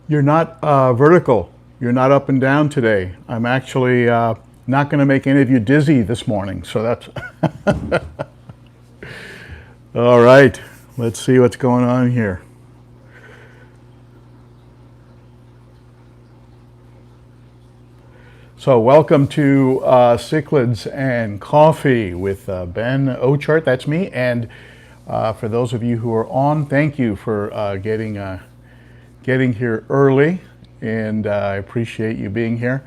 You're not vertical. You're not up and down today. I'm actually not going to make any of you dizzy this morning, so that's... All right, let's see what's going on here. So welcome to Cichlids and Coffee with BEN.O.CICHLID, that's me, and for those of you who are on, thank you for getting here early, and I appreciate you being here.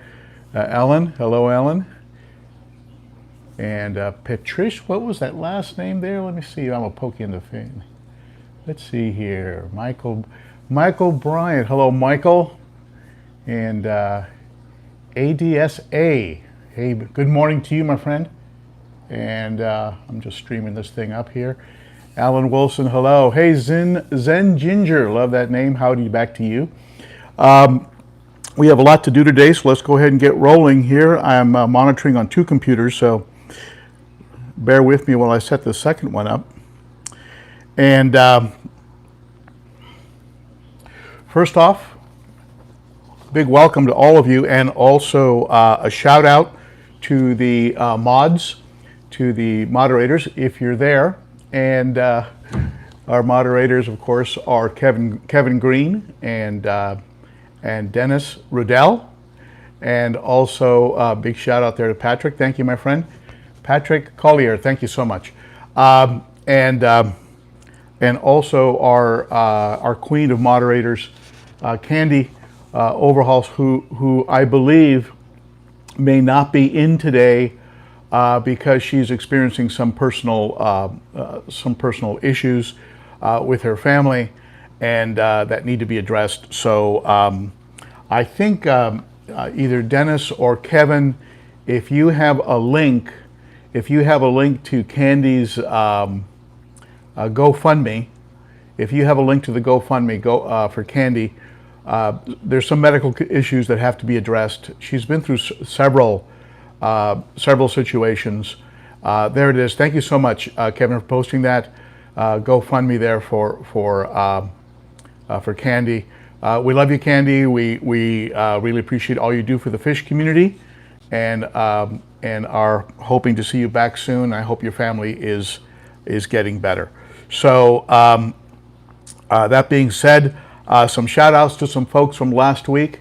Ellen, hello Ellen. And Patrice, what was that last name there? Let me see, I'm gonna poke you in the face. Let's see here, Michael Bryant, hello Michael. And ADSA, hey, good morning to you, my friend. And I'm just streaming this thing up here. Alan Wilson, hello. Hey, Zen Ginger, love that name. Howdy, back to you. We have a lot to do today, so let's go ahead and get rolling here. I'm monitoring on two computers, so bear with me while I set the second one up. And first off, big welcome to all of you, and also a shout out to the mods, to the moderators, if you're there. And our moderators, of course, are Kevin Green and Dennis Rudell, and also a big shout out there to Patrick. Thank you, my friend. Patrick Collier, thank you so much. And also our queen of moderators, Candi Overhuls, who I believe may not be in today because she's experiencing some personal issues with her family, and that need to be addressed. So I think either Dennis or Kevin, if you have a link to Candi's GoFundMe, if you have a link to the GoFundMe for Candi, there's some medical issues that have to be addressed. She's been through several situations. There it is. Thank you so much, Kevin, for posting that. GoFundMe there for Candi. We love you, Candi. We really appreciate all you do for the fish community, and are hoping to see you back soon. I hope your family is getting better. So that being said, some shout outs to some folks from last week.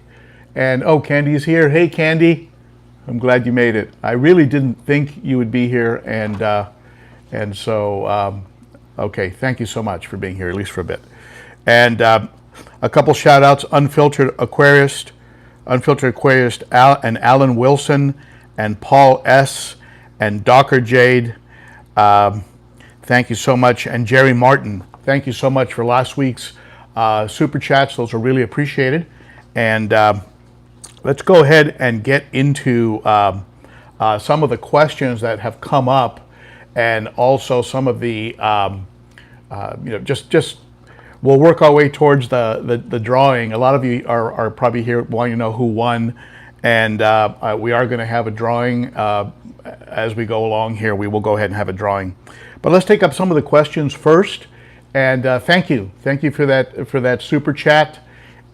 And oh, Candi's here. Hey, Candi. I'm glad you made it. I really didn't think you would be here, and so okay, thank you so much for being here, at least for a bit. And a couple shout outs, Unfiltered Aquarist, and Alan Wilson, and Paul S., and Docker Jade. Thank you so much. And Jerry Martin, thank you so much for last week's super chats. Those are really appreciated. And let's go ahead and get into some of the questions that have come up, and also some of the just we'll work our way towards the drawing. A lot of you are probably here wanting to know who won, and we are going to have a drawing as we go along here. We will go ahead and have a drawing, but let's take up some of the questions first. And thank you for that super chat.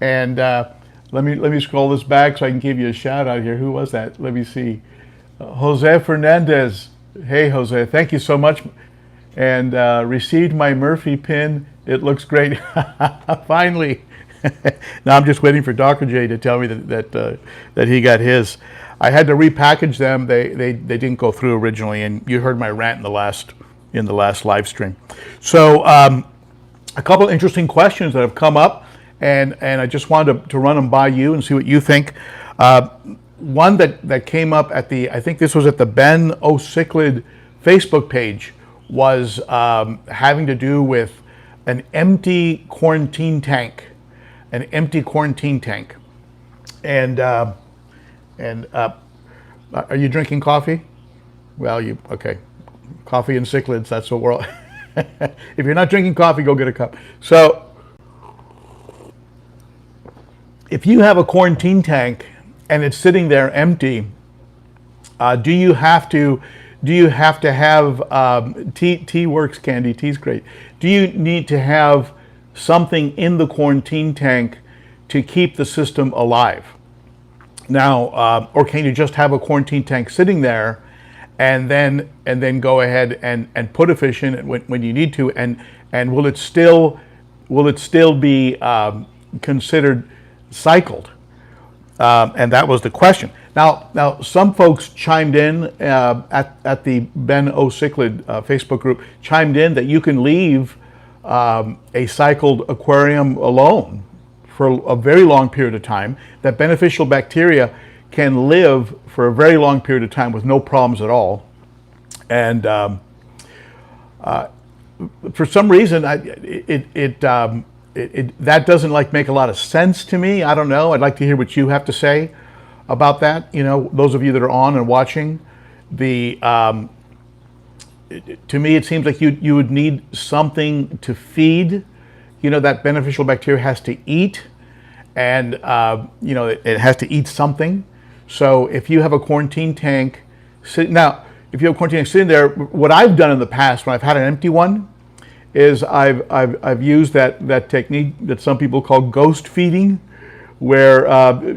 And let me scroll this back so I can give you a shout out here. Who was that? Let me see. Jose Fernandez. Hey, Jose, thank you so much. And received my Murphy pin. It looks great. Finally. Now I'm just waiting for Dr. J to tell me that he got his. I had to repackage them. They didn't go through originally, and you heard my rant in the last live stream. So a couple of interesting questions that have come up, and I just wanted to run them by you and see what you think. One that came up at I think this was at the BEN.O.CICHLID Facebook page, was having to do with an empty quarantine tank. And are you drinking coffee? Well, okay. Coffee and cichlids, that's what we're all... If you're not drinking coffee, go get a cup. So if you have a quarantine tank and it's sitting there empty, do you have to have tea works, Candi, tea's great. Do you need to have something in the quarantine tank to keep the system alive. Now, or can you just have a quarantine tank sitting there and then go ahead and put a fish in it when you need to, and will it still be considered cycled? And that was the question. Now some folks chimed in at the BEN.O.CICHLID Facebook group, chimed in that you can leave a cycled aquarium alone for a very long period of time, that beneficial bacteria can live for a very long period of time with no problems at all. And for some reason, that doesn't make a lot of sense to me. I don't know. I'd like to hear what you have to say about that. You know, those of you that are on and watching, to me, it seems like you would need something to feed. You know, that beneficial bacteria has to eat, and you know, it has to eat something. So if you have a quarantine tank, if you have a quarantine tank sitting there, what I've done in the past when I've had an empty one is I've used that technique that some people call ghost feeding, where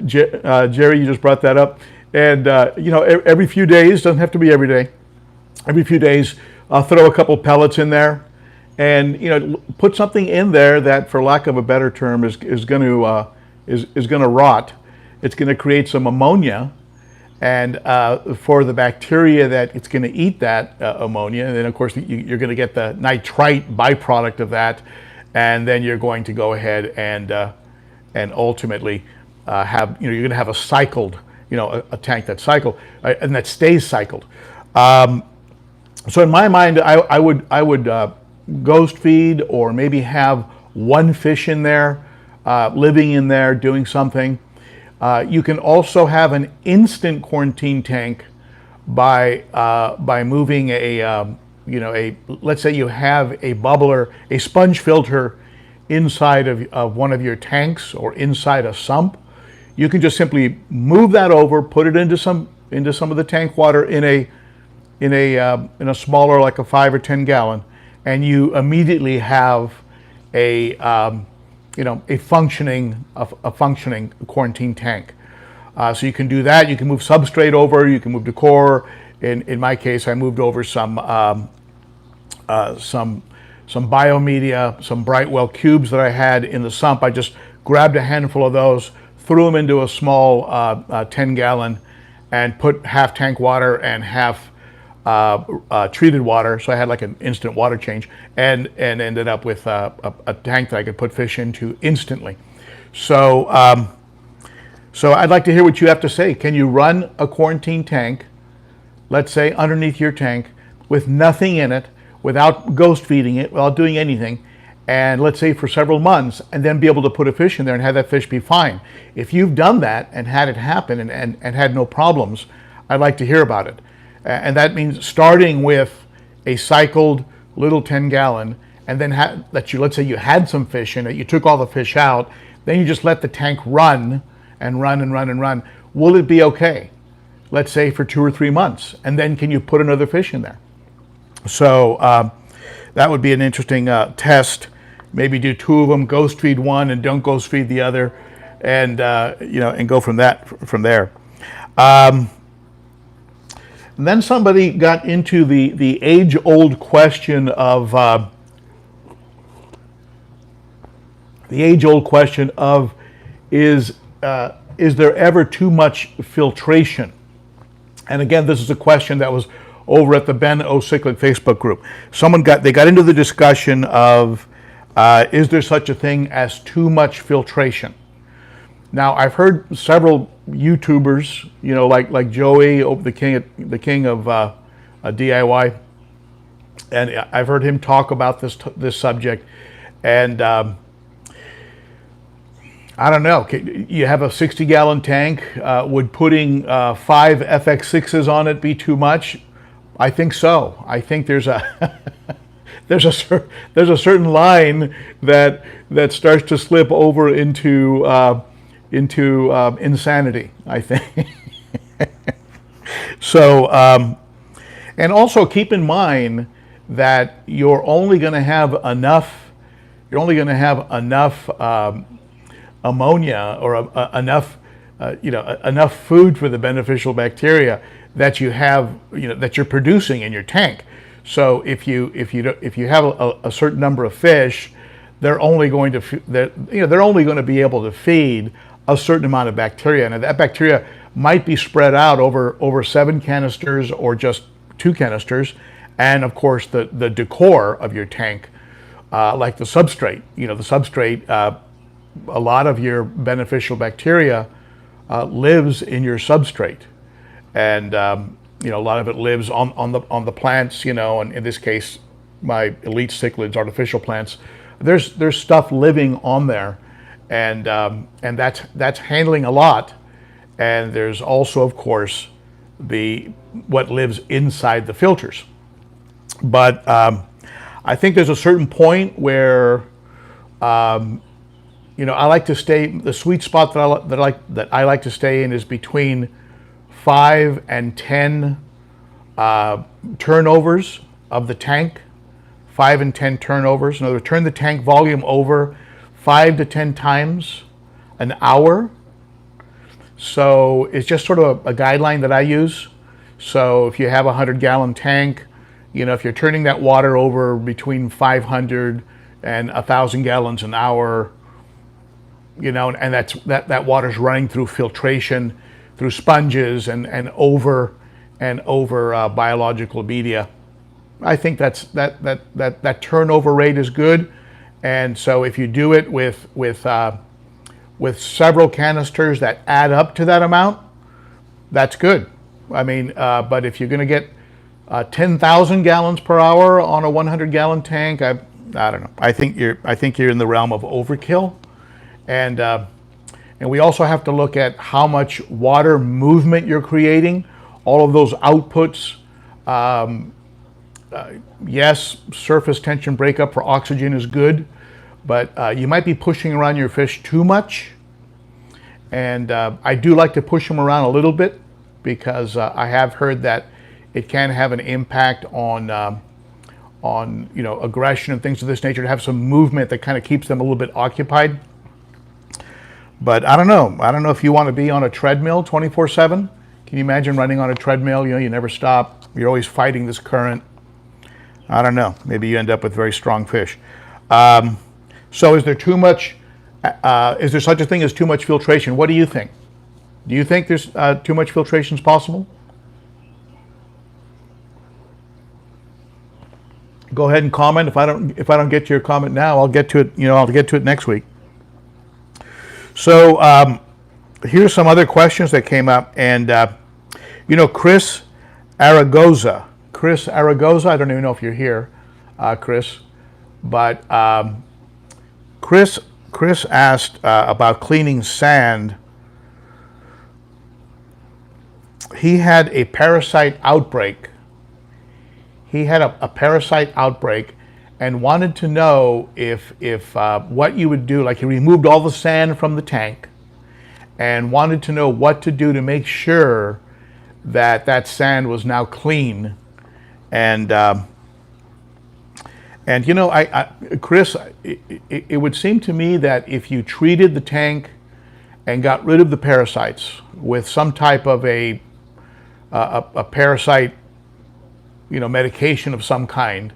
Jerry, you just brought that up, and you know, every few days, doesn't have to be every day, every few days, I'll throw a couple pellets in there, and you know, put something in there that, for lack of a better term, is going to rot. It's going to create some ammonia, and for the bacteria that it's going to eat that ammonia, and then of course you're going to get the nitrite byproduct of that, and then you're going to go ahead and ultimately have, you know, you're going to have a cycled, you know, a tank that's cycled and that stays cycled. So in my mind, I would ghost feed, or maybe have one fish in there, living in there, doing something. You can also have an instant quarantine tank by moving let's say you have a bubbler, a sponge filter inside of one of your tanks or inside a sump. You can just simply move that over, put it into some of the tank water in a smaller, like a 5 or 10 gallon, and you immediately have a functioning quarantine tank. So you can do that. You can move substrate over. You can move decor. In my case, I moved over some biomedia, some Brightwell cubes that I had in the sump. I just grabbed a handful of those, threw them into a small 10-gallon, and put half tank water and half treated water. So I had like an instant water change, and ended up with a tank that I could put fish into instantly. So I'd like to hear what you have to say. Can you run a quarantine tank, let's say underneath your tank, with nothing in it, without ghost feeding it, without doing anything, and let's say for several months, and then be able to put a fish in there and have that fish be fine? If you've done that and had it happen and had no problems, I'd like to hear about it. And that means starting with a cycled little 10-gallon, and then let's say you had some fish in it, you took all the fish out, then you just let the tank run and run and run and run. Will it be okay? Let's say for 2 or 3 months, and then can you put another fish in there? So that would be an interesting test. Maybe do 2 of them, ghost feed one and don't ghost feed the other, and and go from there. And then somebody got into the age-old question of is there ever too much filtration? And again, this is a question that was over at the BEN.O.CICHLID Facebook group. They got into the discussion of is there such a thing as too much filtration? Now, I've heard several YouTubers, like Joey, the king of DIY, and I've heard him talk about this subject. And I don't know. You have a 60-gallon tank. Would putting 5 FX6s on it be too much? I think so. I think there's a there's a certain line that starts to slip over into insanity, I think. So, and also keep in mind that you're only going to have enough you're only going to have enough ammonia or enough enough food for the beneficial bacteria that you have, that you're producing in your tank. So if you have a certain number of fish, they're only going to be able to feed a certain amount of bacteria, and that bacteria might be spread out over 7 canisters or just 2 canisters, and of course the decor of your tank, like the substrate. A lot of your beneficial bacteria lives in your substrate, and a lot of it lives on the plants. And in this case, my elite cichlids, artificial plants. There's stuff living on there, and that's handling a lot. And there's also, of course, what lives inside the filters. But I think there's a certain point where I like to stay. The sweet spot that I like to stay in is between 5 and 10 turnovers of the tank. 5 and 10 turnovers. In other words, turn the tank volume over 5 to 10 times an hour. So it's just sort of a guideline that I use. So if you have a 100-gallon tank, if you're turning that water over between 500 and 1,000 gallons an hour, and that water's running through filtration, through sponges and over biological media, I think that turnover rate is good. And so if you do it with several canisters that add up to that amount, that's good. I mean, but if you're going to get 10,000 gallons per hour on a 100-gallon tank, I don't know. I think you're in the realm of overkill, and we also have to look at how much water movement you're creating. All of those outputs. Yes, surface tension breakup for oxygen is good, but you might be pushing around your fish too much. And I do like to push them around a little bit, because I have heard that it can have an impact on aggression and things of this nature, to have some movement that kind of keeps them a little bit occupied. But I don't know if you want to be on a treadmill 24/7. Can you imagine running on a treadmill? You never stop. You're always fighting this current. I don't know. Maybe you end up with very strong fish. So is there too much? Is there such a thing as too much filtration? What do you think? Do you think there's too much filtration is possible? Go ahead and comment. If I don't get to your comment now, I'll get to it. I'll get to it next week. So here's some other questions that came up, and Chris Aragoza. I don't even know if you're here, Chris, but Chris asked about cleaning sand. He had a parasite outbreak. He had a parasite outbreak and wanted to know if what you would do, like he removed all the sand from the tank and wanted to know what to do to make sure that sand was now clean. And Chris, it would seem to me that if you treated the tank and got rid of the parasites with some type of a parasite, medication of some kind,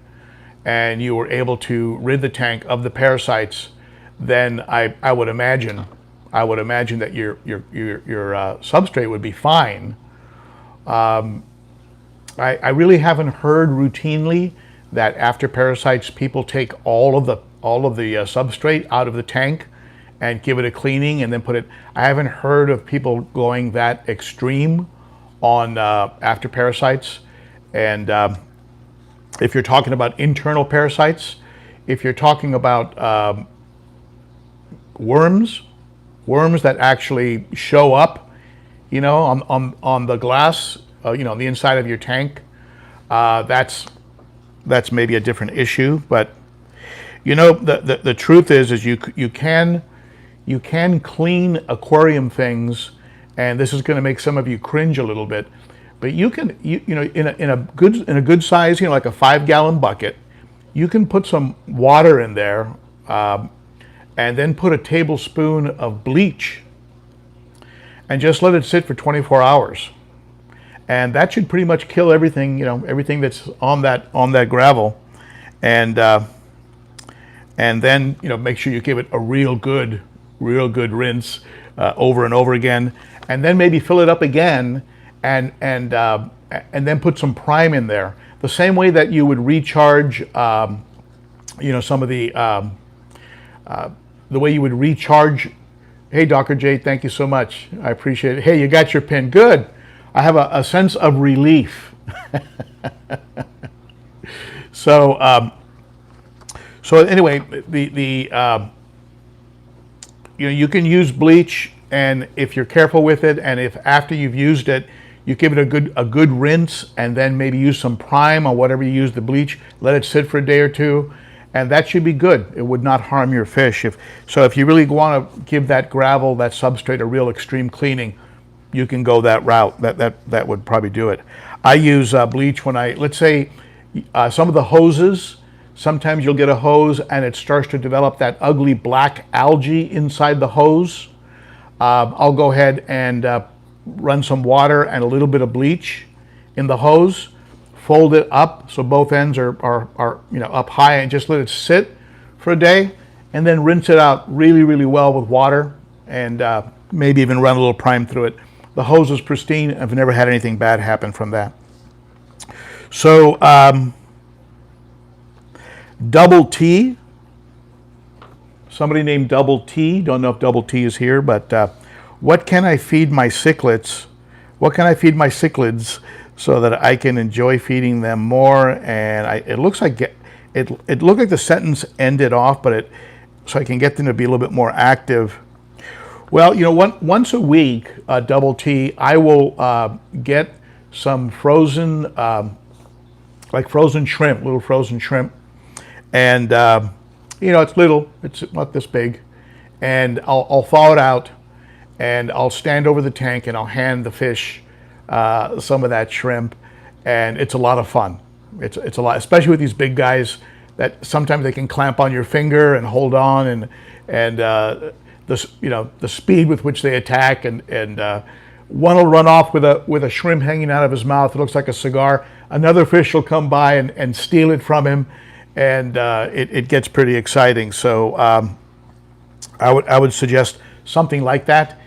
and you were able to rid the tank of the parasites, then I would imagine that your substrate would be fine. I really haven't heard routinely that after parasites people take all of the substrate out of the tank and give it a cleaning and then put it. I haven't heard of people going that extreme on after parasites. And if you're talking about internal parasites, if you're talking about worms that actually show up, on the glass, on the inside of your tank, that's maybe a different issue. But the truth is you can clean aquarium things, and this is going to make some of you cringe a little bit. But you can, in a good size, like a 5-gallon bucket, you can put some water in there, and then put a tablespoon of bleach and just let it sit for 24 hours. And that should pretty much kill everything, everything that's on that gravel. And then, make sure you give it a real good rinse over and over again. And then maybe fill it up again and then put some prime in there. The same way that you would recharge, some of the way you would recharge. Hey, Dr. J, thank you so much. I appreciate it. Hey, you got your pin. Good. I have a sense of relief. So anyway, you can use bleach, and if you're careful with it, and if after you've used it, you give it a good rinse, and then maybe use some prime on whatever you use the bleach. Let it sit for a day or two, and that should be good. It would not harm your fish. If you really want to give that gravel, that substrate, a real extreme cleaning, you can go that route. That would probably do it. I use bleach when let's say some of the hoses. Sometimes you'll get a hose and it starts to develop that ugly black algae inside the hose. I'll go ahead and run some water and a little bit of bleach in the hose, fold it up so both ends are up high, and just let it sit for a day, and then rinse it out really, really well with water, and maybe even run a little prime through it. The hose is pristine. I've never had anything bad happen from that. So Double T, somebody named Double T, don't know if Double T is here, but what can I feed my cichlids? What can I feed my cichlids so that I can enjoy feeding them more? And it looks like it looked like the sentence ended off, but so I can get them to be a little bit more active. Well, once a week, Double T, I will get some frozen, like frozen shrimp, little frozen shrimp. And, it's little, it's not this big. And I'll thaw it out, and I'll stand over the tank, and I'll hand the fish some of that shrimp. And it's a lot of fun. It's a lot, especially with these big guys that sometimes they can clamp on your finger and hold on, and the speed with which they attack, and one will run off with a shrimp hanging out of his mouth. It looks like a cigar. Another fish will come by and steal it from him, and it gets pretty exciting. So I would suggest something like that.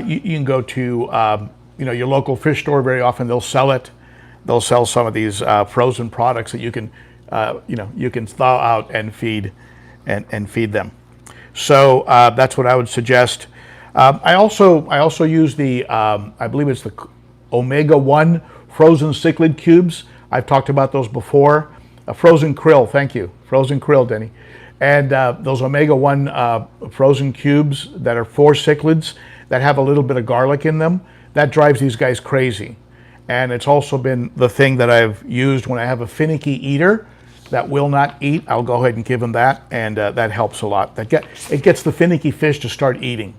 You can go to your local fish store. Very often they'll sell it. They'll sell some of these frozen products that you can thaw out and feed them. So that's what I would suggest. I also use the I believe it's the Omega-1 frozen cichlid cubes. I've talked about those before. Frozen krill, thank you, frozen krill, Denny. And those Omega-1 frozen cubes that are for cichlids that have a little bit of garlic in them, that drives these guys crazy. And it's also been the thing that I've used when I have a finicky eater that will not eat. I'll go ahead and give them that, and that helps a lot. It gets the finicky fish to start eating.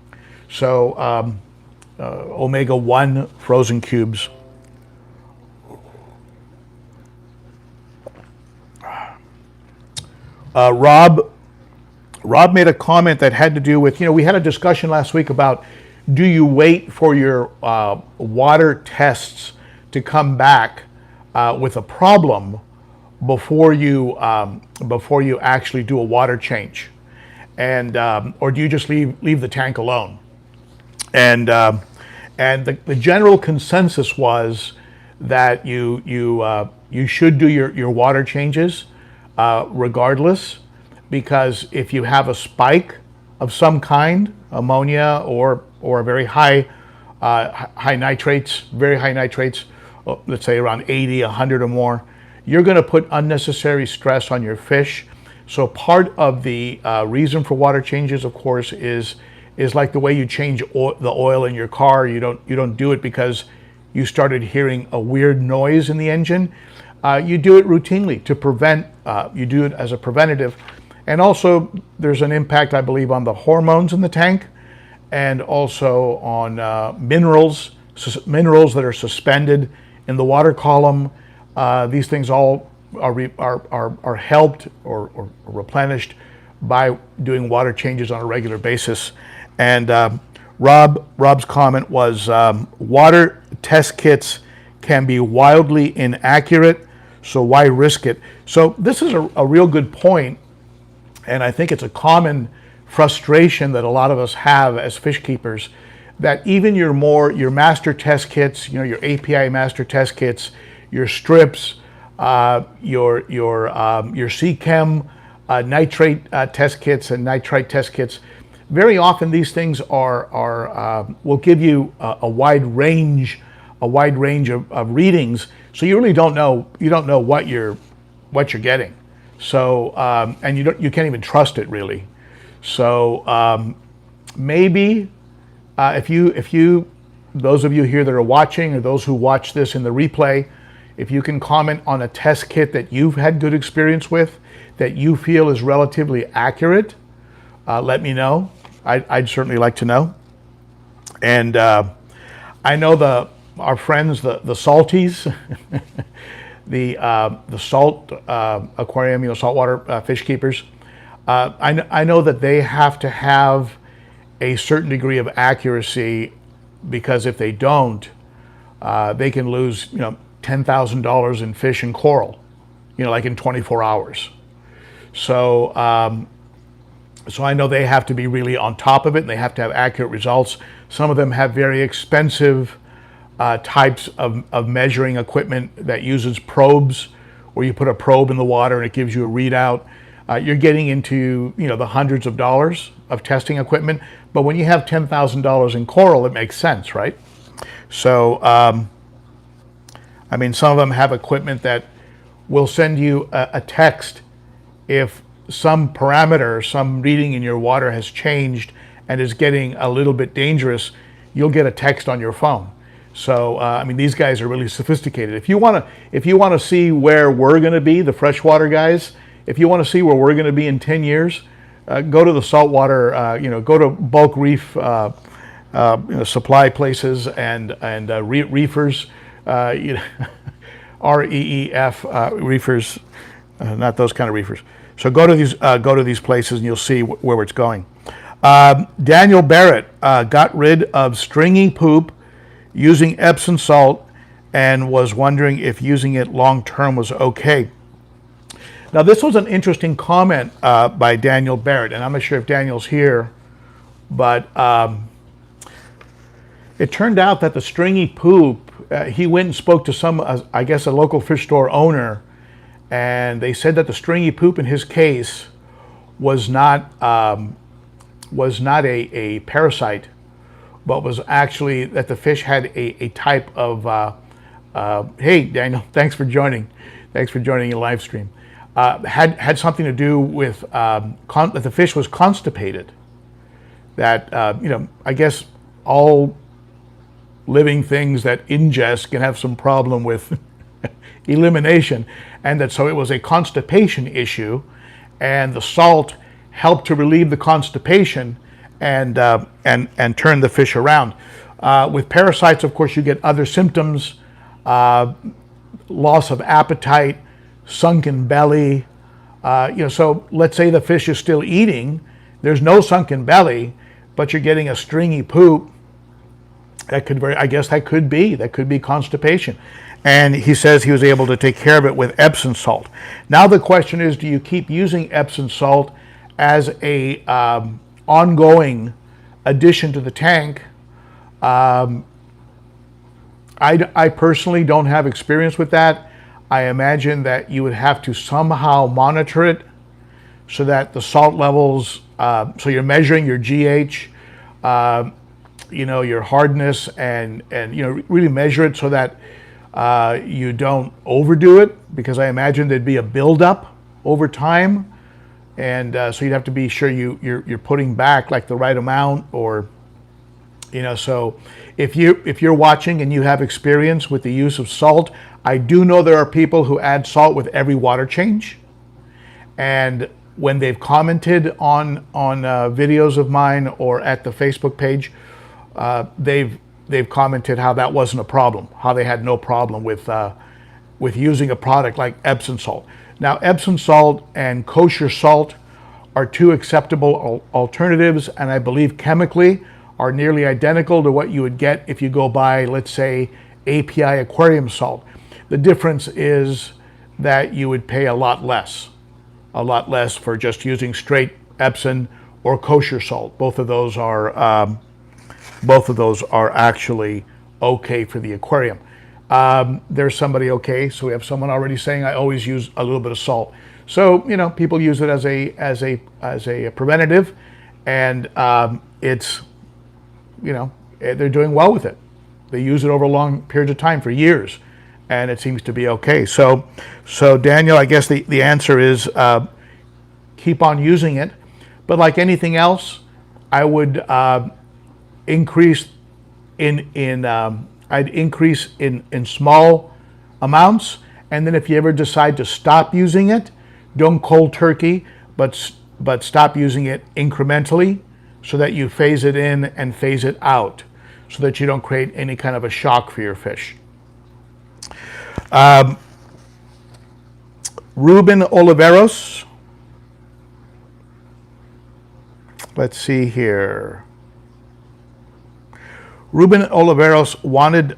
So Omega-1 frozen cubes. Rob made a comment that had to do with, we had a discussion last week about, do you wait for your water tests to come back with a problem before you actually do a water change, and or do you just leave the tank alone? And the general consensus was that you should do your water changes regardless, because if you have a spike of some kind, ammonia or a very high nitrates, very high nitrates, let's say around 80, 100 or more, you're going to put unnecessary stress on your fish. So part of the reason for water changes, of course, is like the way you change the oil in your car. You don't do it because you started hearing a weird noise in the engine. You do it routinely to prevent. You do it as a preventative, and also there's an impact, I believe, on the hormones in the tank, and also on minerals that are suspended in the water column. These things all are helped or replenished by doing water changes on a regular basis. And Rob's comment was, water test kits can be wildly inaccurate, so why risk it? So this is a real good point, and I think it's a common frustration that a lot of us have as fish keepers, that even your master test kits, you know, your API master test kits, your strips, your CChem nitrate test kits and nitrite test kits, very often these things will give you a wide range of readings, so you really don't know what you're getting. So and you can't even trust it really. So maybe if you those of you here that are watching, or those who watch this in the replay, if you can comment on a test kit that you've had good experience with, that you feel is relatively accurate, let me know. I'd certainly like to know. And I know our friends, the salties, the salt aquarium, you know, saltwater fish keepers. I know that they have to have a certain degree of accuracy, because if they don't, they can lose, you know, $10,000 in fish and coral, you know, like in 24 hours. So so I know they have to be really on top of it, and they have to have accurate results. Some of them have very expensive types of measuring equipment that uses probes, where you put a probe in the water and it gives you a readout. You're getting into, you know, the hundreds of dollars of testing equipment, but when you have $10,000 in coral, it makes sense, right? So I mean, some of them have equipment that will send you a text if some parameter, some reading in your water has changed and is getting a little bit dangerous. You'll get a text on your phone. So I mean, these guys are really sophisticated. If you want to see where we're going to be, the freshwater guys, if you want to see where we're going to be in 10 years, go to the saltwater, you know, go to bulk reef you know, supply places and reefers, you know, REEF reefers, not those kind of reefers. So go to these places and you'll see where it's going. Daniel Barrett got rid of stringy poop using Epsom salt and was wondering if using it long term was okay. Now, this was an interesting comment by Daniel Barrett, and I'm not sure if Daniel's here, but it turned out that the stringy poop, he went and spoke to some, I guess, a local fish store owner, and they said that the stringy poop in his case was not a parasite, but was actually that the fish had a type of, hey, Daniel, thanks for joining your live stream. Had something to do with that the fish was constipated. That you know, I guess all living things that ingest can have some problem with elimination, and that so it was a constipation issue, and the salt helped to relieve the constipation and turn the fish around. With parasites, of course, you get other symptoms: loss of appetite, sunken belly. You know, so let's say the fish is still eating, there's no sunken belly, but you're getting a stringy poop. That could be constipation. And he says he was able to take care of it with Epsom salt. Now the question is, do you keep using Epsom salt as a ongoing addition to the tank? I personally don't have experience with that. I imagine that you would have to somehow monitor it so that the salt levels, so you're measuring your GH, you know, your hardness, and you know, really measure it so that you don't overdo it, because I imagine there'd be a buildup over time, and so you'd have to be sure you're putting back like the right amount, or you know. So if you're watching and you have experience with the use of salt, I do know there are people who add salt with every water change, and when they've commented on videos of mine or at the Facebook page, they've commented how that wasn't a problem, how they had no problem with using a product like Epsom salt. Now, Epsom salt and kosher salt are two acceptable alternatives, and I believe chemically are nearly identical to what you would get if you go buy, let's say, API aquarium salt. The difference is that you would pay a lot less for just using straight Epsom or kosher salt. Both of those are actually okay for the aquarium. There's somebody okay, so we have someone already saying I always use a little bit of salt. So people use it as a preventative, and it's they're doing well with it. They use it over long periods of time for years, and it seems to be okay. So Daniel, I guess the answer is keep on using it, but like anything else, I would increase I'd increase in small amounts, and then if you ever decide to stop using it, don't cold turkey, but stop using it incrementally, so that you phase it in and phase it out, so that you don't create any kind of a shock for your fish. Ruben Oliveros. Let's see here. Ruben Oliveros wanted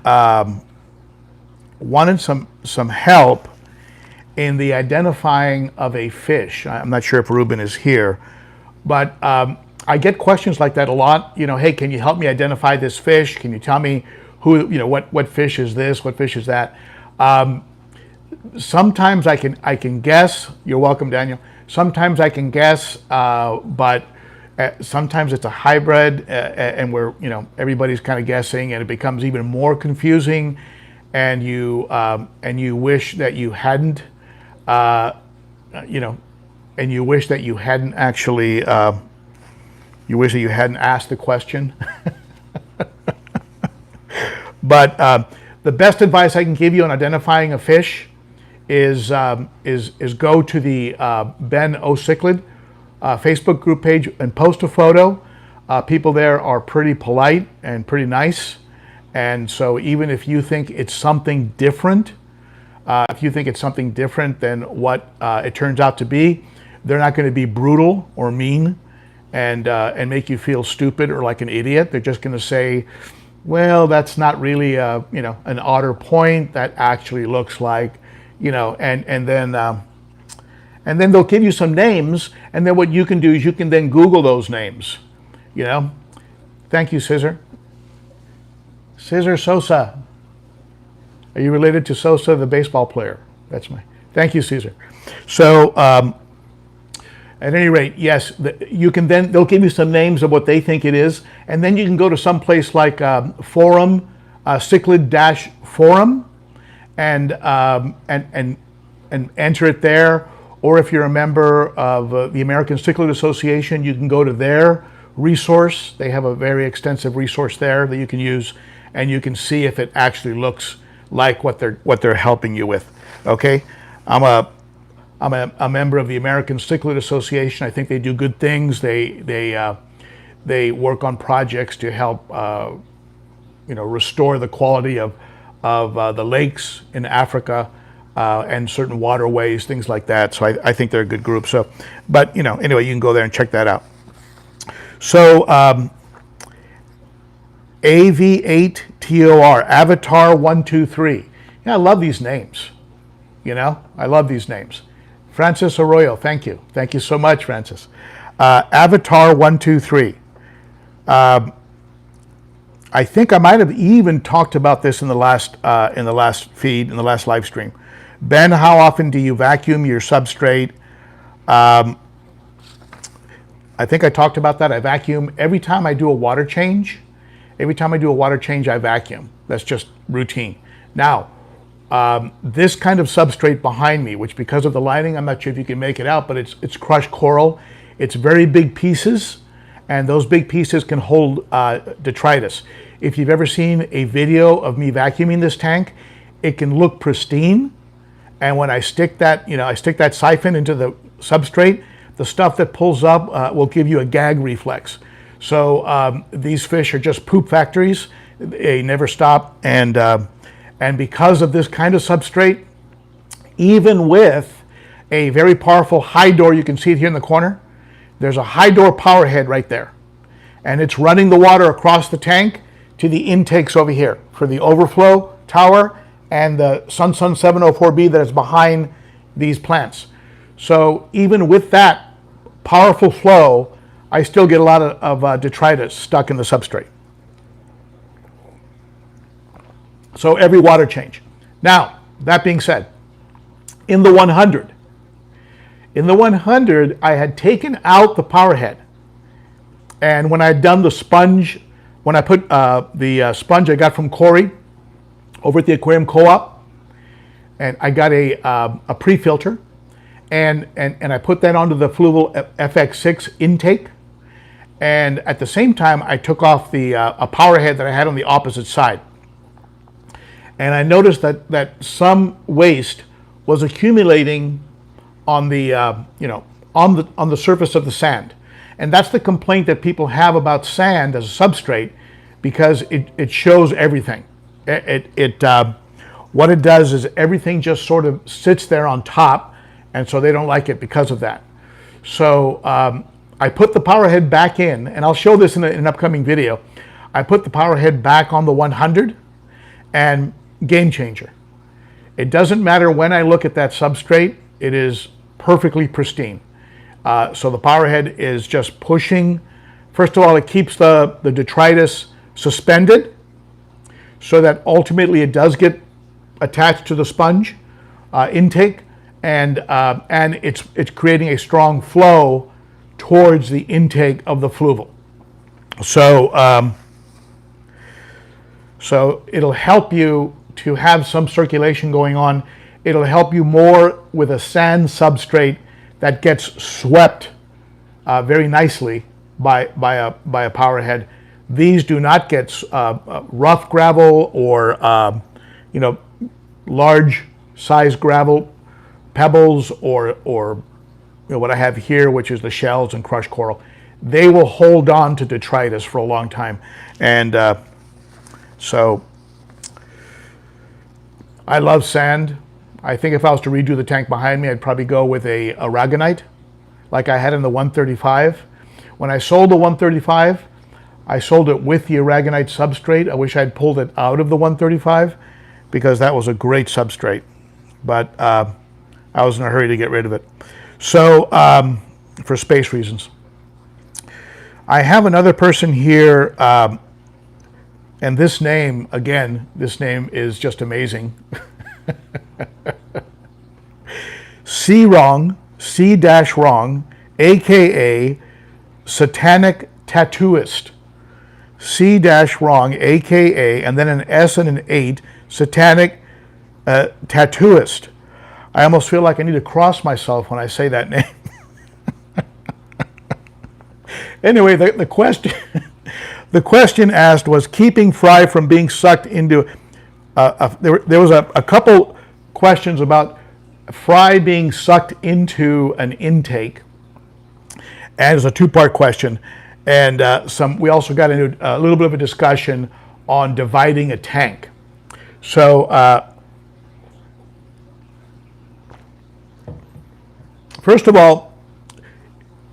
some help in the identifying of a fish. I'm not sure if Ruben is here, but I get questions like that a lot. Hey, can you help me identify this fish? Can you tell me what fish is this? What fish is that? Sometimes I can guess. You're welcome, Daniel. Sometimes I can guess, but sometimes it's a hybrid, and where everybody's kind of guessing, and it becomes even more confusing, and you wish that you hadn't, and you wish that you hadn't actually, you wish that you hadn't asked the question. But the best advice I can give you on identifying a fish is go to the BEN.O.CICHLID Facebook group page and post a photo. People there are pretty polite and pretty nice, and so even if you think it's something different, than what it turns out to be, they're not going to be brutal or mean and make you feel stupid or like an idiot. They're just going to say, well, that's not really an otter point. That actually looks like, and then they'll give you some names, and then what you can do is you can then Google those names. Thank you, Scissor Sosa. Are you related to Sosa, the baseball player? Thank you, Caesar. So at any rate, yes, you can then, they'll give you some names of what they think it is, and then you can go to some place like forum, Cichlid-forum, and enter it there. Or if you're a member of the American Cichlid Association, you can go to their resource. They have a very extensive resource there that you can use, and you can see if it actually looks like what they're helping you with. Okay, I'm a member of the American Cichlid Association. I think they do good things. They work on projects to help restore the quality of the lakes in Africa. And certain waterways, things like that. So I think they're a good group. So, but anyway, you can go there and check that out. So AV8TOR, Avatar 123. I love these names. I love these names. Francis Arroyo, thank you. Thank you so much, Francis. Avatar 123. I think I might have even talked about this in the last feed, in the last live stream. Ben, how often do you vacuum your substrate? I think I talked about that. I vacuum every time I do a water change. Every time I do a water change, I vacuum. That's just routine. Now, this kind of substrate behind me, which because of the lighting, I'm not sure if you can make it out, but it's crushed coral. It's very big pieces, and those big pieces can hold detritus. If you've ever seen a video of me vacuuming this tank, it can look pristine. And when I stick that, siphon into the substrate, the stuff that pulls up will give you a gag reflex. So these fish are just poop factories. They never stop. And because of this kind of substrate, even with a very powerful high door, you can see it here in the corner. there's a high door power head right there. And it's running the water across the tank to the intakes over here for the overflow tower and the Sun 704B that is behind these plants. So even with that powerful flow, I still get a lot of detritus stuck in the substrate. So every water change. Now, that being said, in the 100, I had taken out the power head. And when I had done the sponge, when I put the sponge I got from Corey over at the Aquarium Co-op, and I got a pre-filter, and I put that onto the Fluval FX6 intake. And at the same time, I took off the a power head that I had on the opposite side. And I noticed that some waste was accumulating on the on the surface of the sand. And that's the complaint that people have about sand as a substrate, because it shows everything. What it does is everything just sort of sits there on top, and so they don't like it because of that. So I put the power head back in, and I'll show this in an upcoming video. I put the power head back on the 100, and game changer. It doesn't matter when I look at that substrate, it is perfectly pristine. So the power head is just pushing. First of all, it keeps the detritus suspended so that ultimately it does get attached to the sponge intake, and it's creating a strong flow towards the intake of the fluval. So so it'll help you to have some circulation going on. It'll help you more with a sand substrate that gets swept very nicely by a power head. These do not get rough gravel or large size gravel, pebbles, or what I have here, which is the shells and crushed coral. They will hold on to detritus for a long time. And so I love sand. I think if I was to redo the tank behind me, I'd probably go with a aragonite like I had in the 135. When I sold the 135, I sold it with the aragonite substrate. I wish I'd pulled it out of the 135 because that was a great substrate, but I was in a hurry to get rid of it. So for space reasons. I have another person here, and this name, again, this name is just amazing. C-Wrong, C-Wrong, aka Satanic Tattooist. C-Wrong, aka, and then an S and an 8, Satanic Tattooist. I almost feel like I need to cross myself when I say that name. Anyway, the question the question asked was keeping fry from being sucked into. There was a couple questions about fry being sucked into an intake, and it's a two-part question. And we also got into a little bit of a discussion on dividing a tank. So first of all,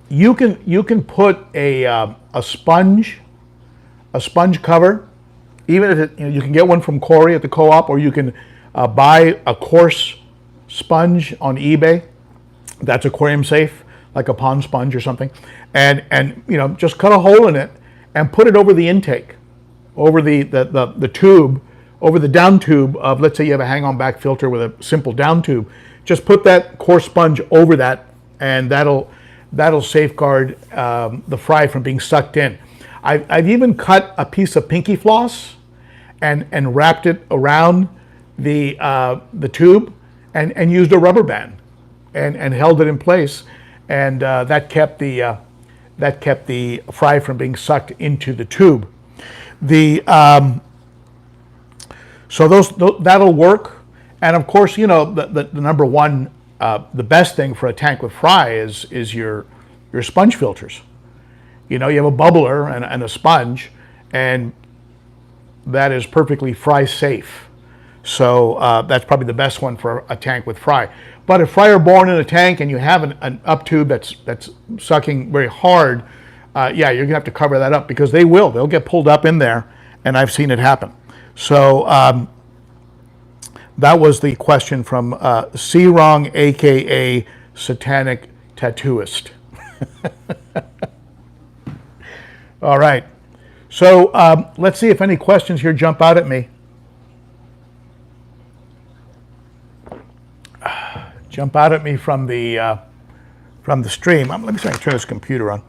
you can put a sponge cover, even if you can get one from Corey at the co-op, or you can buy a coarse sponge on eBay that's aquarium safe, like a pond sponge or something, and just cut a hole in it and put it over the intake, over the tube, over the down tube of, let's say you have a hang-on back filter with a simple down tube. Just put that coarse sponge over that, and that'll safeguard the fry from being sucked in. I've even cut a piece of pinky floss and wrapped it around the tube and used a rubber band and held it in place, and that kept the fry from being sucked into the tube. So that'll work, and of course, the number one, the best thing for a tank with fry is your sponge filters. You have a bubbler and a sponge, and that is perfectly fry safe. So that's probably the best one for a tank with fry. But if fry are born in a tank and you have an up tube that's sucking very hard, yeah, you're gonna have to cover that up, because they'll get pulled up in there, and I've seen it happen. So that was the question from C-Wrong, aka Satanic Tattooist. All right. So let's see if any questions here jump out at me. Jump out at me from the stream. Let me see if I can turn this computer on.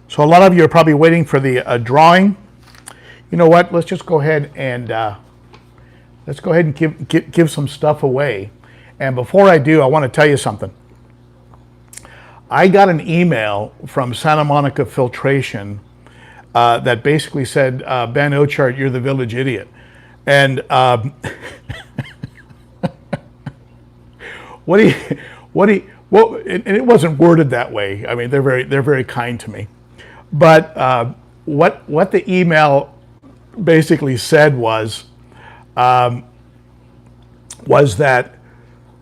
So a lot of you are probably waiting for the drawing. You know what? Let's just go ahead and give some stuff away. And before I do, I want to tell you something. I got an email from Santa Monica Filtration that basically said, Ben.O.CHILD, you're the village idiot. And and it wasn't worded that way. I mean, they're very kind to me. But what the email basically said was that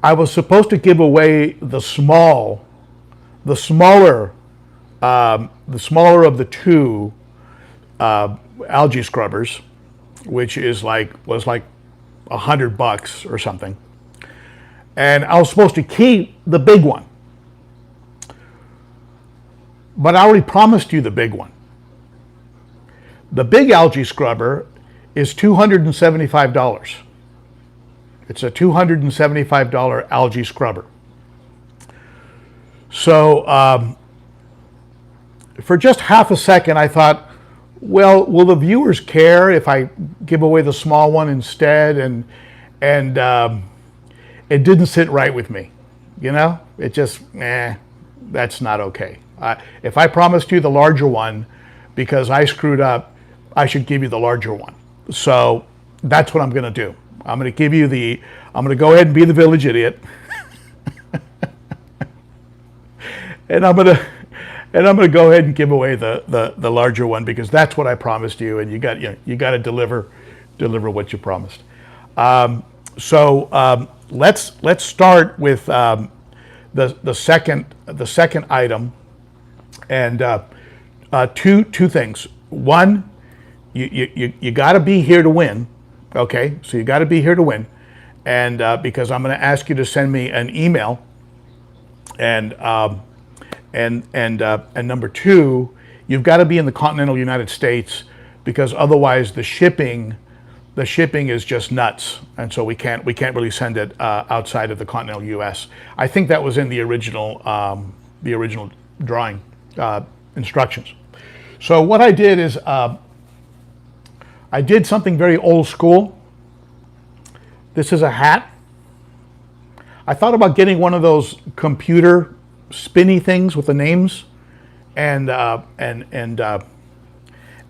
I was supposed to give away the smaller of the two algae scrubbers, which was like $100 or something. And I was supposed to keep the big one. But I already promised you the big one. The big algae scrubber is $275. It's a $275 algae scrubber. So for just half a second, I thought, well, will the viewers care if I give away the small one instead? And it didn't sit right with me. You know, it just, that's not okay. If I promised you the larger one because I screwed up, I should give you the larger one. So that's what I'm going to do. I'm going to go ahead and be the village idiot. and I'm going to go ahead and give away the larger one, because that's what I promised you, and you got to deliver what you promised. Let's start with the second item, and two things. One, you got to be here to win. Okay, so you got to be here to win, and because I'm going to ask you to send me an email, and number two, you've got to be in the continental United States, because otherwise the shipping is just nuts, and so we can't really send it outside of the continental U.S. I think that was in the original drawing instructions. So what I did is I did something very old school. This is a hat. I thought about getting one of those computer spinny things with the names, and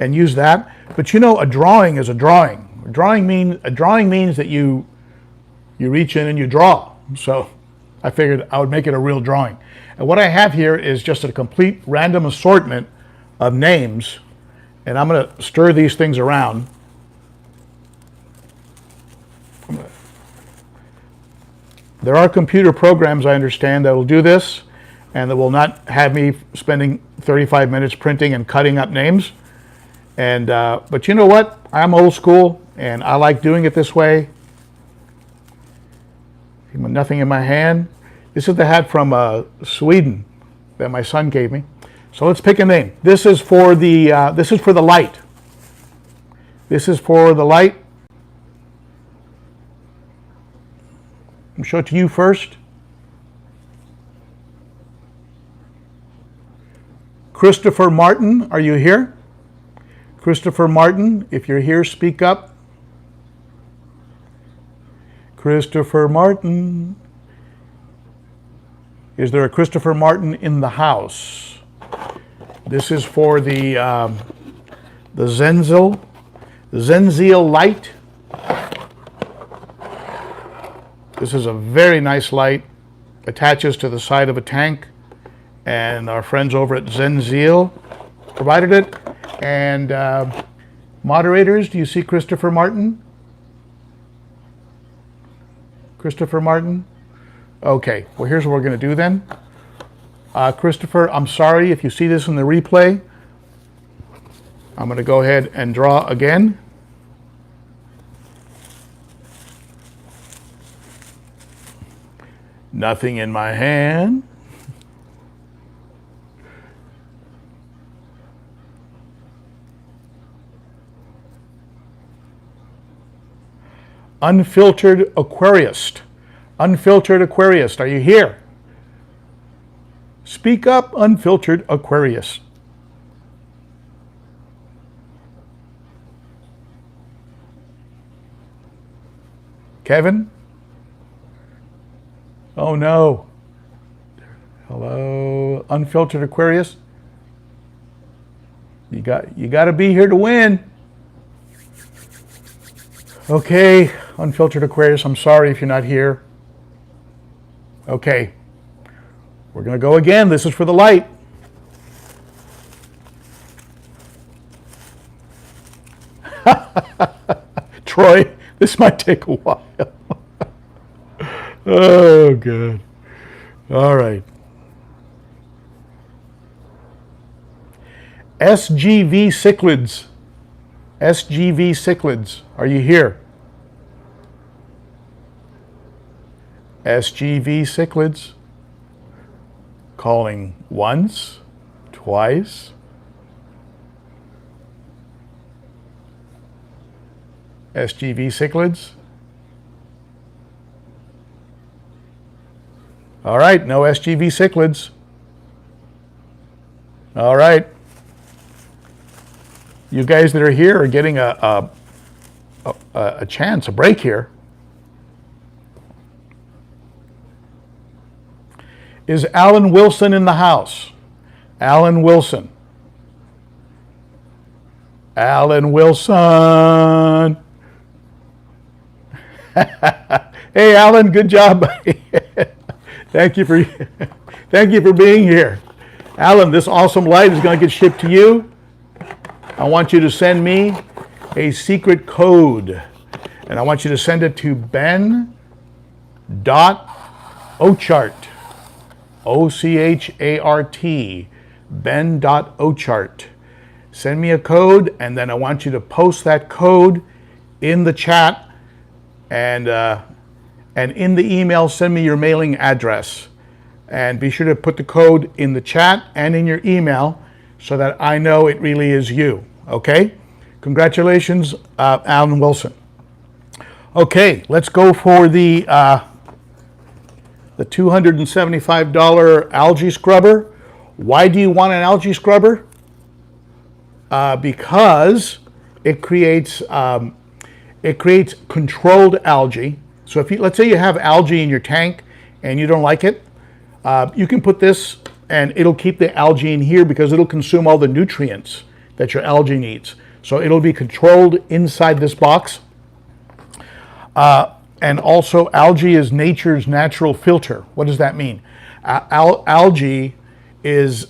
use that. But you know, a drawing is a drawing. A drawing means that you reach in and you draw. So I figured I would make it a real drawing. And what I have here is just a complete random assortment of names, and I'm going to stir these things around. There are computer programs, I understand, that will do this, and that will not have me spending 35 minutes printing and cutting up names. And but you know what? I'm old school, and I like doing it this way. Nothing in my hand. This is the hat from Sweden that my son gave me. So let's pick a name. This is for the light. This is for the light. I'll show it to you first. Christopher Martin, are you here? Christopher Martin, if you're here, speak up. Christopher Martin. Is there a Christopher Martin in the house? This is for the Senzeal light. This is a very nice light. Attaches to the side of a tank, and our friends over at Senzeal provided it. And Moderators, do you see Christopher Martin? Christopher Martin? Okay, well here's what we're going to do then. Christopher, I'm sorry if you see this in the replay. I'm going to go ahead and draw again. Nothing in my hand. Unfiltered aquarist. Unfiltered aquarist, are you here? Speak up, unfiltered aquarist. Kevin? Oh no. Hello, unfiltered Aquarius. You got to be here to win. Okay, unfiltered Aquarius, I'm sorry if you're not here. Okay. We're going to go again. This is for the light. Troy, this might take a while. Oh, good. All right. SGV Cichlids. SGV Cichlids. Are you here? SGV Cichlids. Calling once, twice. SGV Cichlids. All right, no SGV Cichlids. All right. You guys that are here are getting a chance, a break here. Is Alan Wilson in the house? Alan Wilson. Alan Wilson. Hey, Alan, good job. Thank you for being here. Alan, this awesome light is going to get shipped to you. I want you to send me a secret code, and I want you to send it to BEN.OCHART. OCHART. BEN.OCHART. Send me a code, and then I want you to post that code in the chat, and in the email, send me your mailing address. And be sure to put the code in the chat and in your email so that I know it really is you. Okay? Congratulations, Alan Wilson. Okay, let's go for the $275 algae scrubber. Why do you want an algae scrubber? Because it creates controlled algae. So if let's say you have algae in your tank and you don't like it, you can put this and it'll keep the algae in here because it'll consume all the nutrients that your algae needs. So it'll be controlled inside this box. And also, algae is nature's natural filter. What does that mean? Algae is,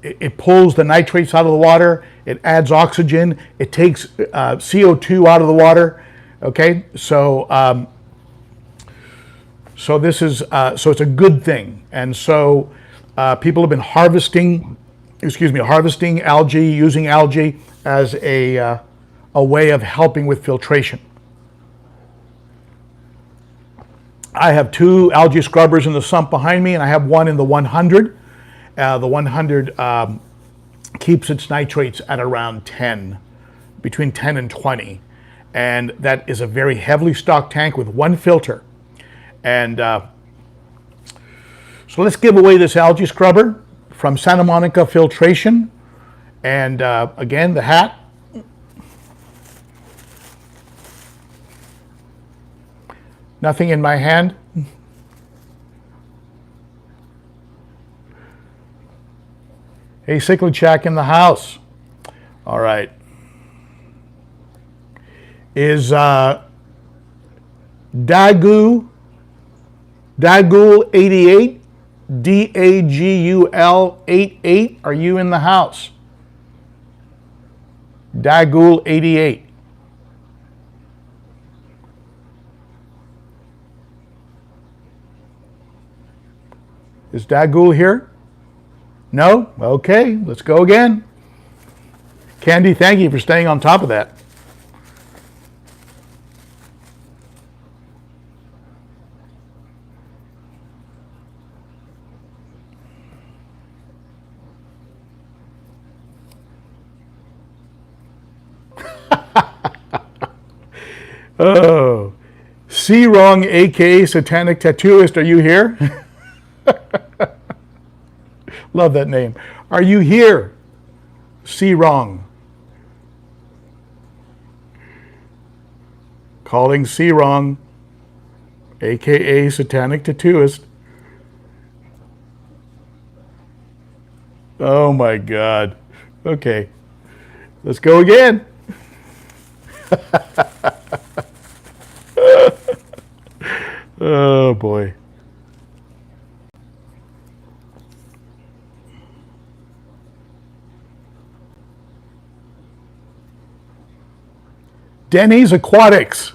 it pulls the nitrates out of the water, it adds oxygen, it takes CO2 out of the water. Okay, so this is so it's a good thing, and so people have been harvesting algae, using algae as a way of helping with filtration. I have two algae scrubbers in the sump behind me, and I have one in the 100. The 100 keeps its nitrates at around 10, between 10 and 20. And that is a very heavily stocked tank with one filter. And so let's give away this algae scrubber from Santa Monica Filtration. And again, the hat. Nothing in my hand. Hey, Cichlid Shack in the house. All right. Is Dagul 88, Dagul 88? Are you in the house? Dagul 88. Is Dagul here? No? Okay, let's go again. Candi, thank you for staying on top of that. Oh, C Wrong, aka Satanic Tattooist, are you here? Love that name. Are you here? C Wrong. Calling C Wrong, aka Satanic Tattooist. Oh my God. Okay, let's go again. Oh boy. Denny's Aquatics.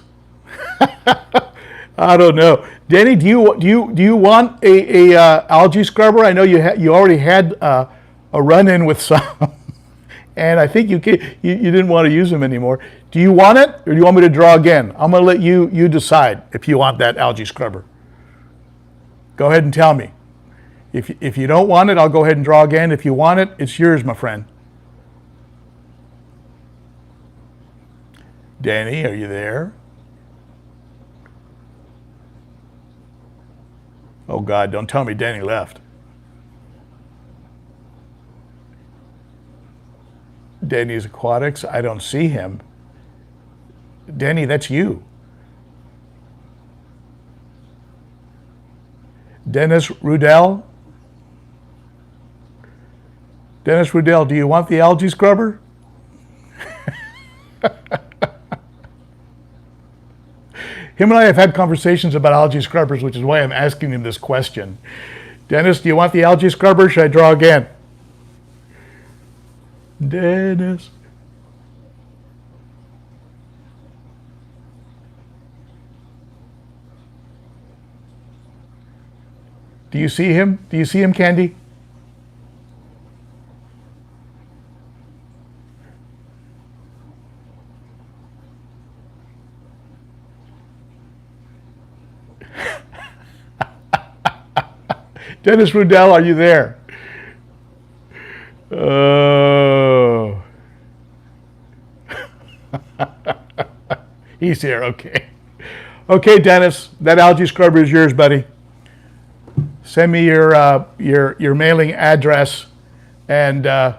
I don't know, Denny. Do you want a algae scrubber? I know you already had a run-in with some, and I think you didn't want to use them anymore. Do you want it, or do you want me to draw again? I'm going to let you decide if you want that algae scrubber. Go ahead and tell me. If you don't want it, I'll go ahead and draw again. If you want it, it's yours, my friend. Danny, are you there? Oh God, don't tell me Danny left. Danny's Aquatics, I don't see him. Danny, that's you. Dennis Rudell. Dennis Rudell, do you want the algae scrubber? Him and I have had conversations about algae scrubbers, which is why I'm asking him this question. Dennis, do you want the algae scrubber? Should I draw again? Dennis. Do you see him? Do you see him, Candi? Dennis Rudell, are you there? Oh. He's here, okay. Okay, Dennis, that algae scrubber is yours, buddy. Send me your mailing address, and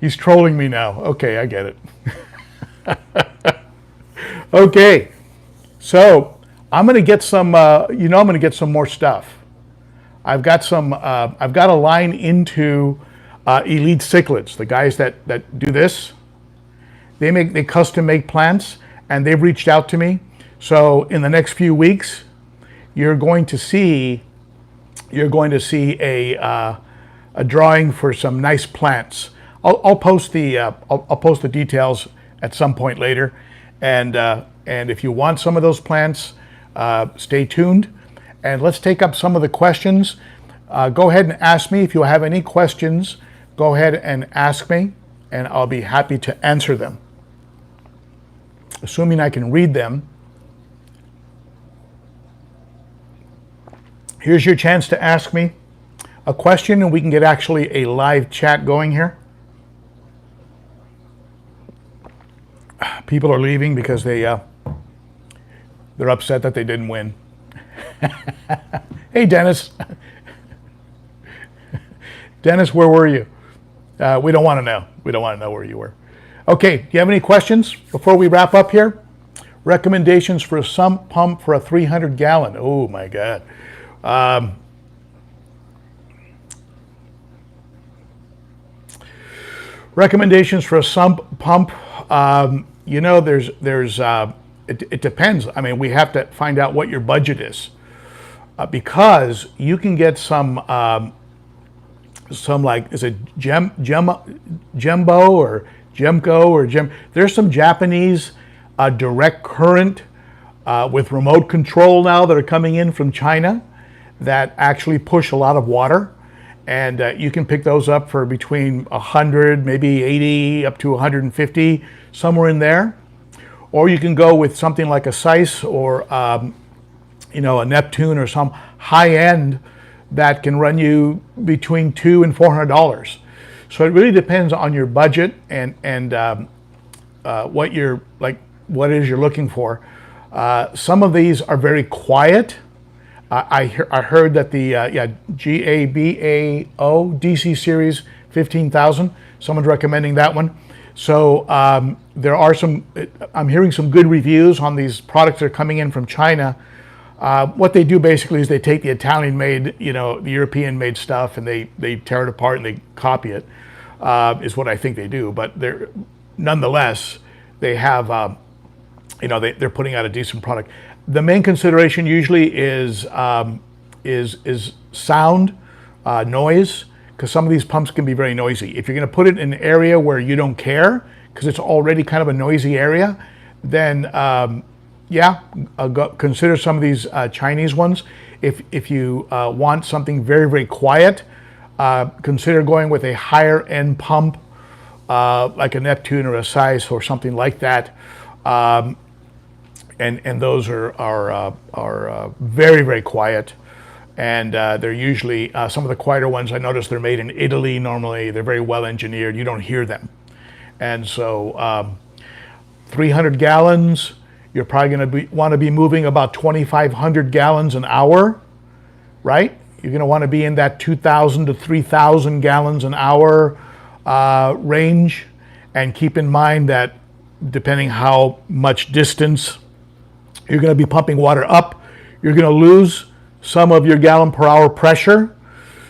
he's trolling me now. Okay, I get it. Okay, so I'm going to get some. I'm going to get some more stuff. I've got some. I've got a line into Elite Cichlids, the guys that do this. They custom make plants, and they've reached out to me. So in the next few weeks, you're going to see a drawing for some nice plants. I'll post the details at some point later, and if you want some of those plants, stay tuned, and let's take up some of the questions. Go ahead and ask me if you have any questions. Go ahead and ask me, and I'll be happy to answer them, assuming I can read them. Here's your chance to ask me a question, and we can get actually a live chat going here. People are leaving because they're upset that they didn't win. Hey, Dennis. Dennis, where were you? We don't want to know. We don't want to know where you were. Okay, do you have any questions before we wrap up here? Recommendations for a sump pump for a 300 gallon. Oh my God. Recommendations for a sump pump. It depends. I mean, we have to find out what your budget is, because you can get some some like, is it Gembo or Gemco or there's some Japanese direct current with remote control now that are coming in from China that actually push a lot of water. And you can pick those up for between 100, maybe 80, up to 150, somewhere in there. Or you can go with something like a Zeiss or a Neptune or some high end that can run you between $200 and $400. So it really depends on your budget and what it is you're looking for. Some of these are very quiet. I heard that the GABAO DC series 15,000. Someone's recommending that one. So there are I'm hearing some good reviews on these products that are coming in from China. What they do basically is they take the Italian-made, the European-made stuff, and they tear it apart and they copy it. Is what I think they do. But nonetheless, they have, they're putting out a decent product. The main consideration usually is sound, noise, because some of these pumps can be very noisy. If you're going to put it in an area where you don't care, because it's already kind of a noisy area, then consider some of these Chinese ones. If you want something very, very quiet, consider going with a higher end pump, like a Neptune or a Zeiss or something like that. And those are very, very quiet, and they're usually some of the quieter ones. I noticed they're made in Italy. Normally, they're very well engineered. You don't hear them, and so 300 gallons. You're probably going to want to be moving about 2,500 gallons an hour, right? You're going to want to be in that 2,000 to 3,000 gallons an hour range, and keep in mind that depending how much distance you're going to be pumping water up, you're going to lose some of your gallon per hour pressure.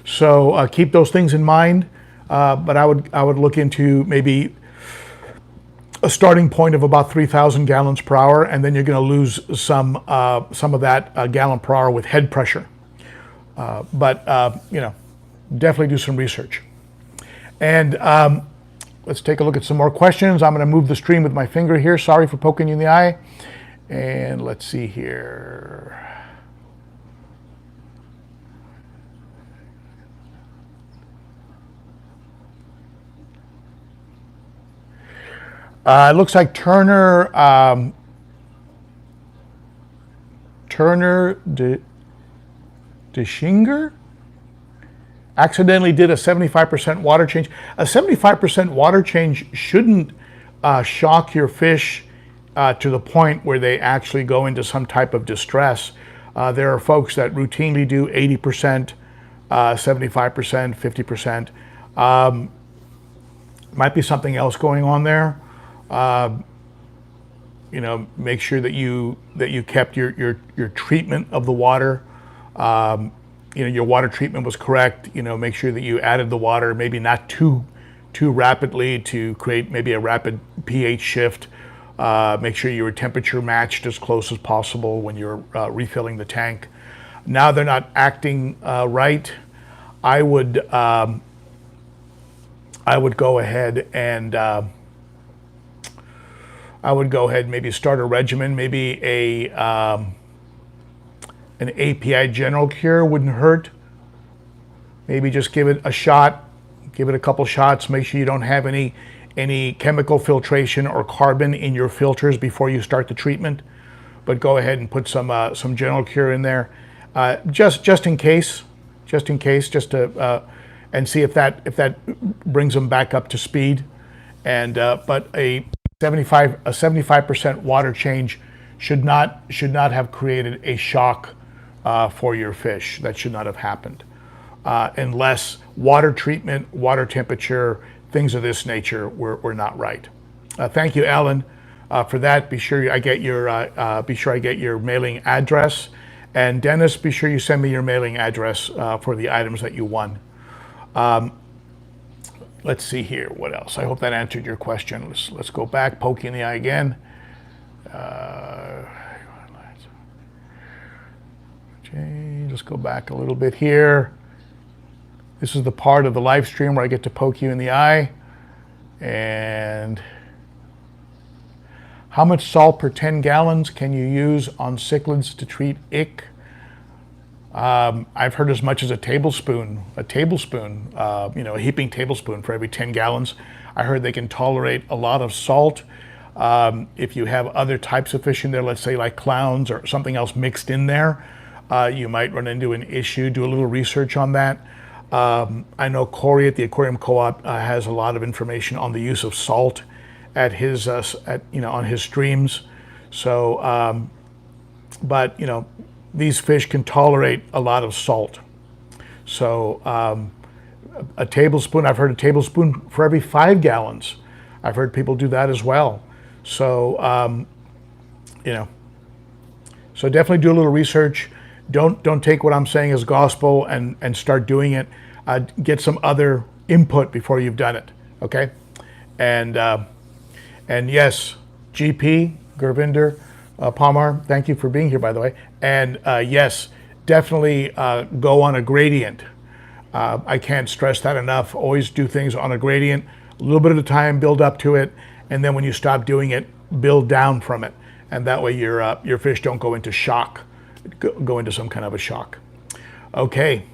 So keep those things in mind. But I would look into maybe a starting point of about 3,000 gallons per hour, and then you're going to lose some of that gallon per hour with head pressure. But definitely do some research. And let's take a look at some more questions. I'm going to move the stream with my finger here. Sorry for poking you in the eye. And let's see here. It looks like Turner DeShinger accidentally did a 75% water change. A 75% water change shouldn't shock your fish to the point where they actually go into some type of distress. There are folks that routinely do 80%, 75%, 50%. Might be something else going on there. Make sure that you kept your treatment of the water. Your water treatment was correct. Make sure that you added the water, maybe not too rapidly to create maybe a rapid pH shift. Make sure you were temperature matched as close as possible when you're refilling the tank. Now they're not acting right. I would go ahead and maybe start a regimen. Maybe an API general cure wouldn't hurt. Maybe just give it a shot. Give it a couple shots. Make sure you don't have any chemical filtration or carbon in your filters before you start the treatment. But go ahead and put some general cure in there, just in case, just to and see if that brings them back up to speed. And but a 75% water change should not have created a shock for your fish. That should not have happened unless water treatment, water temperature, things of this nature were not right. Thank you, Alan, for that. Be sure I get your mailing address, and Dennis, be sure you send me your mailing address for the items that you won. Let's see here. What else? I hope that answered your question. Let's go back. Poke you in the eye again. Let's go back a little bit here. This is the part of the live stream where I get to poke you in the eye. And how much salt per 10 gallons can you use on cichlids to treat ick? I've heard as much as a tablespoon, a heaping tablespoon for every 10 gallons. I heard they can tolerate a lot of salt. If you have other types of fish in there, let's say like clowns or something else mixed in there, you might run into an issue. Do a little research on that. I know Corey at the Aquarium Co-op has a lot of information on the use of salt at his, on his streams. So, but these fish can tolerate a lot of salt. So a tablespoon, I've heard a tablespoon for every 5 gallons. I've heard people do that as well. So, so definitely do a little research. Don't take what I'm saying as gospel and start doing it. Get some other input before you've done it, okay? And yes, GP, Gurvinder, Palmar, thank you for being here, by the way. And yes, definitely go on a gradient. I can't stress that enough. Always do things on a gradient, a little bit at a time, build up to it, and then when you stop doing it, build down from it. And that way your fish don't go into shock, go into some kind of a shock. Okay,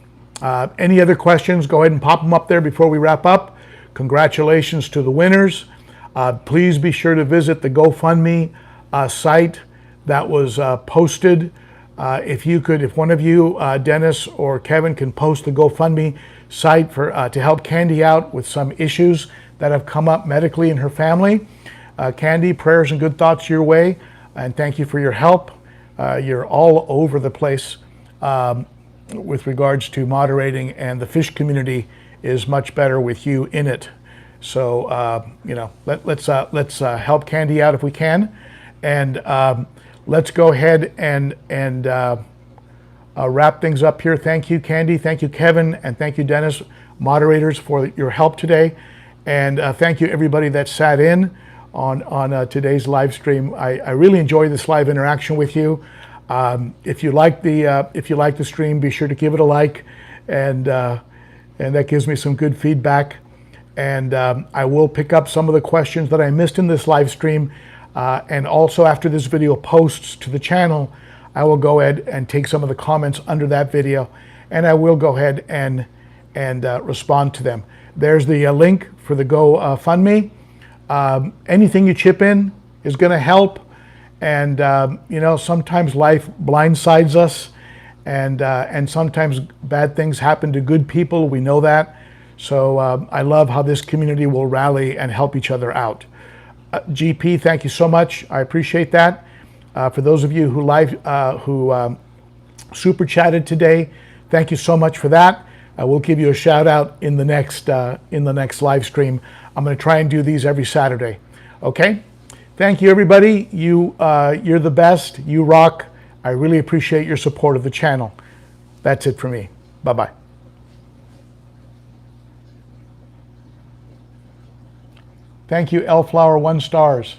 any other questions? Go ahead and pop them up there before we wrap up. Congratulations to the winners. Please be sure to visit the GoFundMe site that was posted. If one of you, Dennis or Kevin, can post the GoFundMe site for to help Candi out with some issues that have come up medically in her family. Candi, prayers and good thoughts your way, and thank you for your help. You're all over the place with regards to moderating, and the fish community is much better with you in it. So let's help Candi out if we can, and let's go ahead and wrap things up here. Thank you, Candi. Thank you, Kevin, and thank you, Dennis, moderators, for your help today. And thank you, everybody that sat in on today's live stream. I really enjoy this live interaction with you. If you like the stream, be sure to give it a like, and that gives me some good feedback. And I will pick up some of the questions that I missed in this live stream. And also after this video posts to the channel, I will go ahead and take some of the comments under that video, and I will go ahead and respond to them. There's the link for the GoFundMe. Anything you chip in is going to help. And sometimes life blindsides us, and sometimes bad things happen to good people. We know that. So I love how this community will rally and help each other out. GP, thank you so much. I appreciate that. For those of you who super chatted today, thank you so much for that. I will give you a shout out in the next live stream. I'm going to try and do these every Saturday. Okay. Thank you, everybody. You're the best. You rock. I really appreciate your support of the channel. That's it for me. Bye-bye. Thank you, Elflower 1 stars.